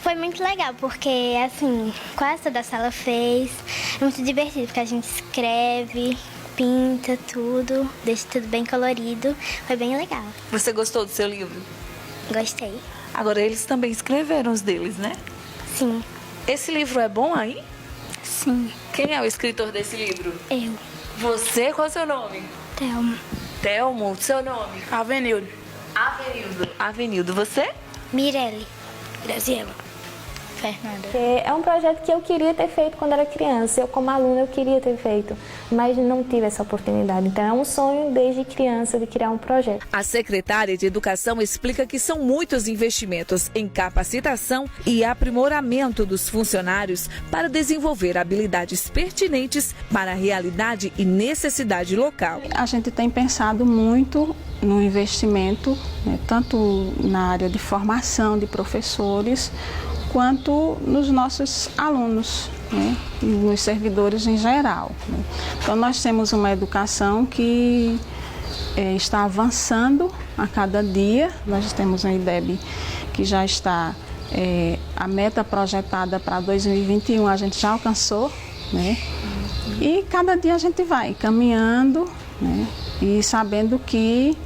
Foi muito legal, porque, assim, quase toda a sala fez. É muito divertido, porque a gente escreve, pinta tudo, deixa tudo bem colorido. Foi bem legal. Você gostou do seu livro? Gostei. Agora, eles também escreveram os deles, né? Sim. Esse livro é bom aí? Sim. Quem é o escritor desse livro? Eu. Você? Qual é o seu nome? Thelma. Telmo, seu nome? Avenildo. Avenildo, você? Mirelle. Graziela. Fernanda. É um projeto que eu queria ter feito quando era criança. Eu, como aluna, eu queria ter feito, mas não tive essa oportunidade. Então, é um sonho desde criança de criar um projeto. A secretária de Educação explica que são muitos investimentos em capacitação e aprimoramento dos funcionários para desenvolver habilidades pertinentes para a realidade e necessidade local. A gente tem pensado muito no investimento, né, tanto na área de formação de professores, quanto nos nossos alunos, né, e nos servidores em geral, né. Então, nós temos uma educação que está avançando a cada dia. Nós temos um IDEB que já está, a meta projetada para 2021 a gente já alcançou, né, e cada dia a gente vai caminhando, né, e sabendo que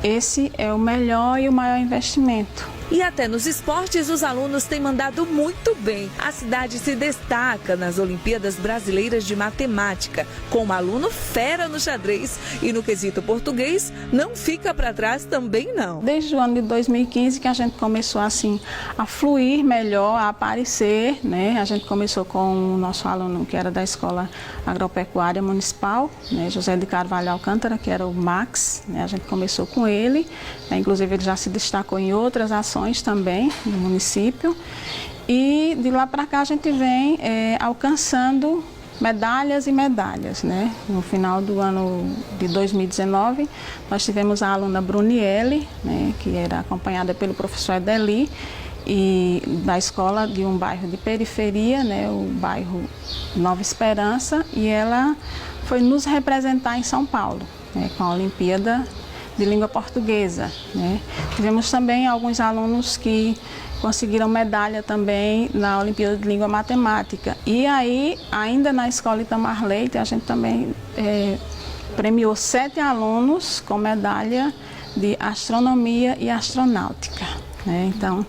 esse é o melhor e o maior investimento. E até nos esportes, os alunos têm mandado muito bem. A cidade se destaca nas Olimpíadas Brasileiras de Matemática, com um aluno fera no xadrez. E no quesito português, não fica para trás também não. Desde o ano de 2015 que a gente começou assim a fluir melhor, a aparecer, né? A gente começou com o nosso aluno que era da Escola Agropecuária Municipal, né? José de Carvalho Alcântara, que era o Max, né? A gente começou com ele, né? Inclusive ele já se destacou em outras ações também no município, e de lá para cá a gente vem alcançando medalhas e medalhas, né? No final do ano de 2019 nós tivemos a aluna Bruniele, né, que era acompanhada pelo professor Edeli, e da escola de um bairro de periferia, né, o bairro Nova Esperança, e ela foi nos representar em São Paulo, né, com a Olimpíada de Língua Portuguesa, né? Tivemos também alguns alunos que conseguiram medalha também na Olimpíada de Língua Matemática. E aí, ainda na Escola Itamar Leite, a gente também premiou 7 alunos com medalha de Astronomia e Astronáutica, né? Então,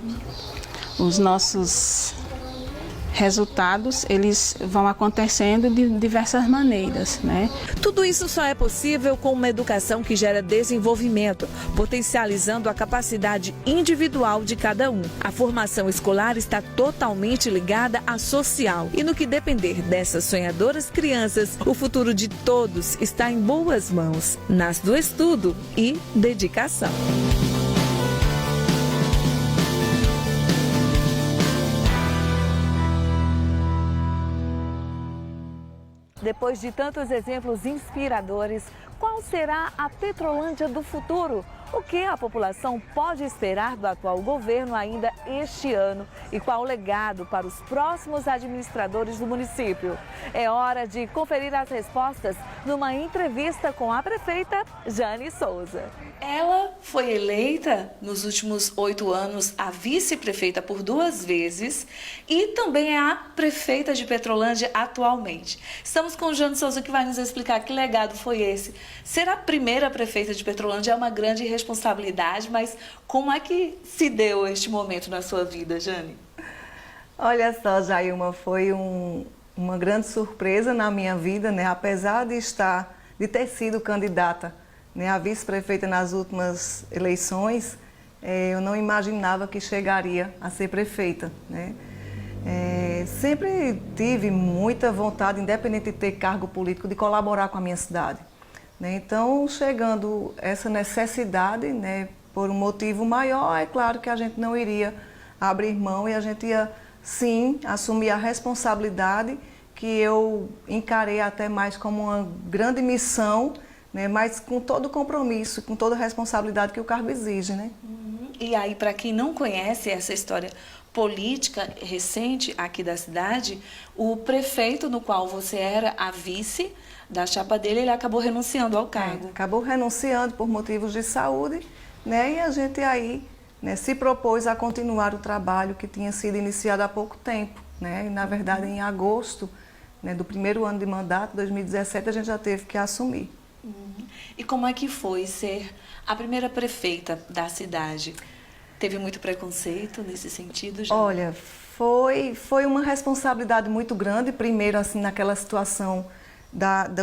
os nossos resultados, eles vão acontecendo de diversas maneiras, né? Tudo isso só é possível com uma educação que gera desenvolvimento, potencializando a capacidade individual de cada um. A formação escolar está totalmente ligada à social e no que depender dessas sonhadoras crianças, o futuro de todos está em boas mãos, nas do estudo e dedicação. Depois de tantos exemplos inspiradores, qual será a Petrolândia do futuro? O que a população pode esperar do atual governo ainda este ano? E qual o legado para os próximos administradores do município? É hora de conferir as respostas numa entrevista com a prefeita Jane Souza. Ela foi eleita nos últimos 8 anos a vice-prefeita por 2 vezes e também é a prefeita de Petrolândia atualmente. Estamos com Jane Souza, que vai nos explicar que legado foi esse. Ser a primeira prefeita de Petrolândia é uma grande responsabilidade, mas como é que se deu este momento na sua vida, Jane? Olha só, Jailma, foi uma grande surpresa na minha vida, né? Apesar de ter sido candidata, né, a vice-prefeita nas últimas eleições, eu não imaginava que chegaria a ser prefeita, né? Sempre tive muita vontade, independente de ter cargo político, de colaborar com a minha cidade, né? Então, chegando essa necessidade, né, por um motivo maior, é claro que a gente não iria abrir mão e a gente ia, sim, assumir a responsabilidade que eu encarei até mais como uma grande missão, né, mas com todo o compromisso, com toda a responsabilidade que o cargo exige, né? E aí, para quem não conhece essa história política recente aqui da cidade, o prefeito no qual você era a vice da chapa dele, ele acabou renunciando ao cargo. Acabou renunciando por motivos de saúde, né? E a gente aí né, se propôs a continuar o trabalho que tinha sido iniciado há pouco tempo, né? E, na verdade, em agosto, né, do primeiro ano de mandato, 2017, a gente já teve que assumir. E como é que foi ser a primeira prefeita da cidade? Teve muito preconceito nesse sentido já? Olha, foi uma responsabilidade muito grande, primeiro assim naquela situação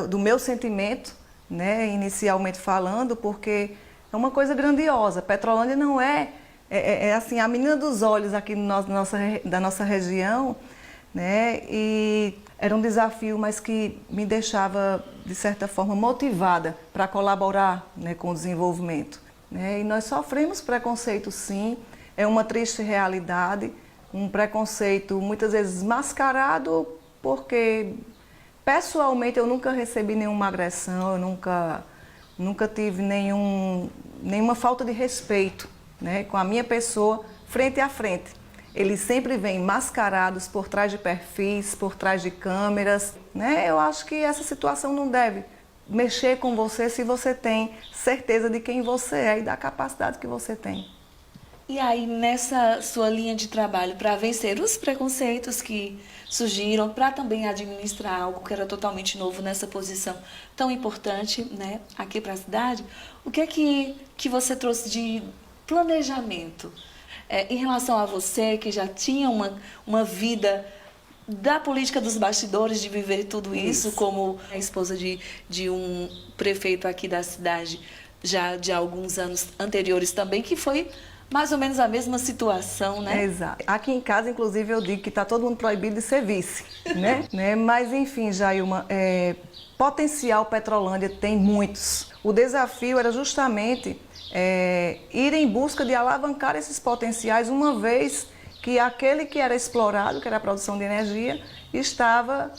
do meu sentimento, né, inicialmente falando, porque é uma coisa grandiosa. Petrolândia não é assim a menina dos olhos aqui da nossa região, né, e era um desafio, mas que me deixava, de certa forma, motivada para colaborar, né, com o desenvolvimento. Né? E nós sofremos preconceito, sim, é uma triste realidade, um preconceito muitas vezes mascarado, porque pessoalmente eu nunca recebi nenhuma agressão, eu nunca tive nenhuma falta de respeito, né, com a minha pessoa frente a frente. Eles sempre vêm mascarados por trás de perfis, por trás de câmeras, né? Eu acho que essa situação não deve mexer com você se você tem certeza de quem você é e da capacidade que você tem. E aí, nessa sua linha de trabalho, para vencer os preconceitos que surgiram, para também administrar algo que era totalmente novo nessa posição tão importante, né, aqui para a cidade, o que é que você trouxe de planejamento em relação a você, que já tinha uma vida da política dos bastidores, de viver tudo isso como a esposa de um prefeito aqui da cidade, já de alguns anos anteriores também, que foi mais ou menos a mesma situação, né? Exato. Aqui em casa, inclusive, eu digo que está todo mundo proibido de ser vice, né? Mas, enfim, Jailma, potencial Petrolândia tem muitos. O desafio era justamente ir em busca de alavancar esses potenciais, uma vez que aquele que era explorado, que era a produção de energia, estava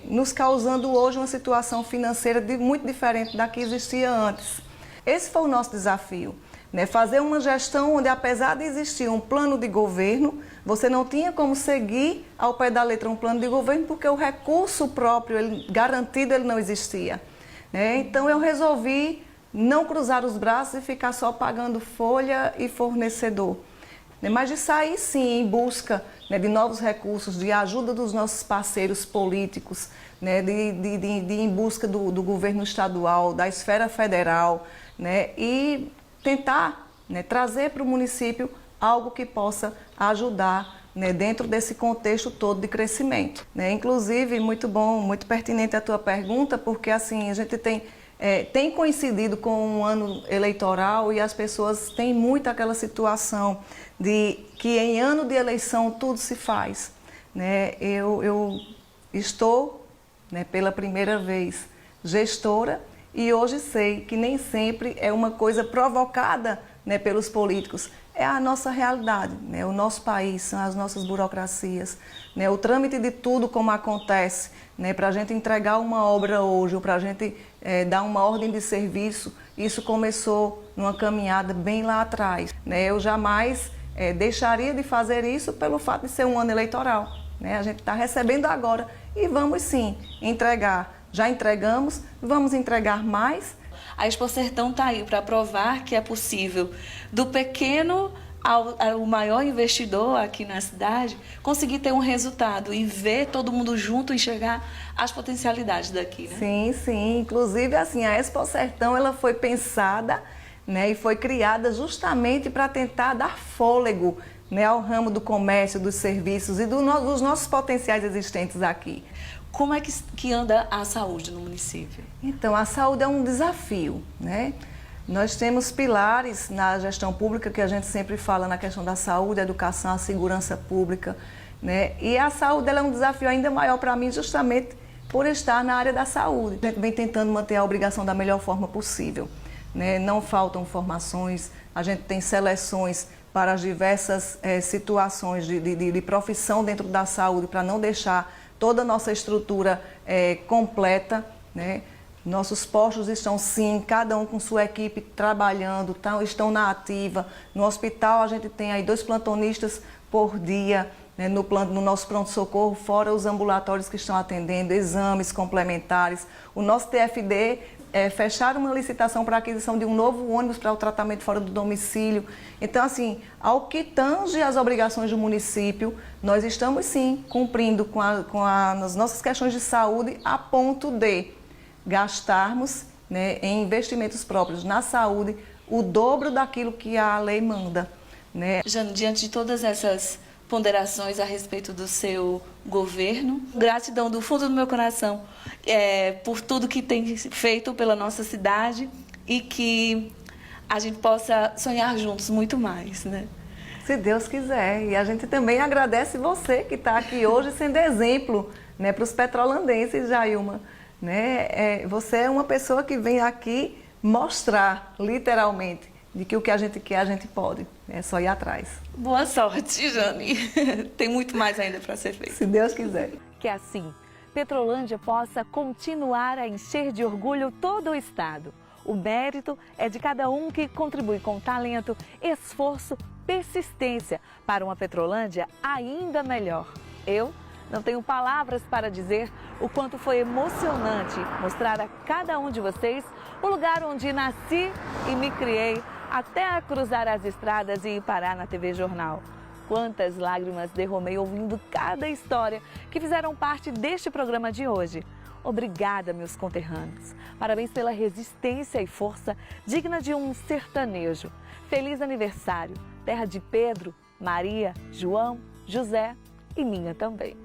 nos causando hoje uma situação financeira muito diferente da que existia antes. Esse foi o nosso desafio. Né, fazer uma gestão onde, apesar de existir um plano de governo, você não tinha como seguir ao pé da letra um plano de governo, porque o recurso próprio garantido ele não existia. Né? Então eu resolvi não cruzar os braços e ficar só pagando folha e fornecedor. Né? Mas de sair sim em busca, né, de novos recursos, de ajuda dos nossos parceiros políticos, né, de ir em busca do governo estadual, da esfera federal, né, e tentar, né, trazer para o município algo que possa ajudar, né, dentro desse contexto todo de crescimento. Né? Inclusive, muito bom, muito pertinente a tua pergunta, porque assim, a gente tem coincidido com um ano eleitoral e as pessoas têm muito aquela situação de que em ano de eleição tudo se faz. Né? Eu estou, né, pela primeira vez, gestora, e hoje sei que nem sempre é uma coisa provocada, né, pelos políticos. É a nossa realidade, né? O nosso país, são as nossas burocracias. Né? O trâmite de tudo como acontece, né? Para a gente entregar uma obra hoje, ou para a gente dar uma ordem de serviço, isso começou numa caminhada bem lá atrás. Né? Eu jamais deixaria de fazer isso pelo fato de ser um ano eleitoral. Né? A gente está recebendo agora e vamos sim entregar. Já entregamos, vamos entregar mais. A Expo Sertão está aí para provar que é possível, do pequeno ao maior investidor aqui na cidade, conseguir ter um resultado e ver todo mundo junto enxergar as potencialidades daqui. Né? Sim, sim. Inclusive, assim, a Expo Sertão ela foi pensada, né, e foi criada justamente para tentar dar fôlego, né, ao ramo do comércio, dos serviços e dos nossos potenciais existentes aqui. Como é que anda a saúde no município? Então, a saúde é um desafio, né? Nós temos pilares na gestão pública que a gente sempre fala na questão da saúde, a educação, a segurança pública, né? E a saúde ela é um desafio ainda maior para mim, justamente por estar na área da saúde. A gente vem tentando manter a obrigação da melhor forma possível, né? Não faltam formações, a gente tem seleções para as diversas situações de profissão dentro da saúde, para não deixar toda a nossa estrutura completa, né? Nossos postos estão sim, cada um com sua equipe trabalhando, estão na ativa. No hospital a gente tem aí 2 plantonistas por dia, né, no nosso pronto-socorro, fora os ambulatórios que estão atendendo, exames complementares. O nosso TFD fecharam uma licitação para a aquisição de um novo ônibus para o tratamento fora do domicílio. Então, assim, ao que tange as obrigações do município, nós estamos sim cumprindo com as nossas questões de saúde a ponto de gastarmos, né, em investimentos próprios na saúde o dobro daquilo que a lei manda, né? Jane, diante de todas essas ponderações a respeito do seu governo, gratidão do fundo do meu coração por tudo que tem feito pela nossa cidade e que a gente possa sonhar juntos muito mais, né? Se Deus quiser. E a gente também agradece você que está aqui hoje sendo exemplo, né, para os petrolandenses, Jailma. Né? Você é uma pessoa que vem aqui mostrar, literalmente, de que o que a gente quer, a gente pode. É só ir atrás. Boa sorte, Jane. Tem muito mais ainda para ser feito. Se Deus quiser. Que assim, Petrolândia possa continuar a encher de orgulho todo o estado. O mérito é de cada um que contribui com talento, esforço, persistência para uma Petrolândia ainda melhor. Eu não tenho palavras para dizer o quanto foi emocionante mostrar a cada um de vocês o lugar onde nasci e me criei, até cruzar as estradas e parar na TV Jornal. Quantas lágrimas derramei ouvindo cada história que fizeram parte deste programa de hoje. Obrigada, meus conterrâneos. Parabéns pela resistência e força digna de um sertanejo. Feliz aniversário, terra de Pedro, Maria, João, José e minha também.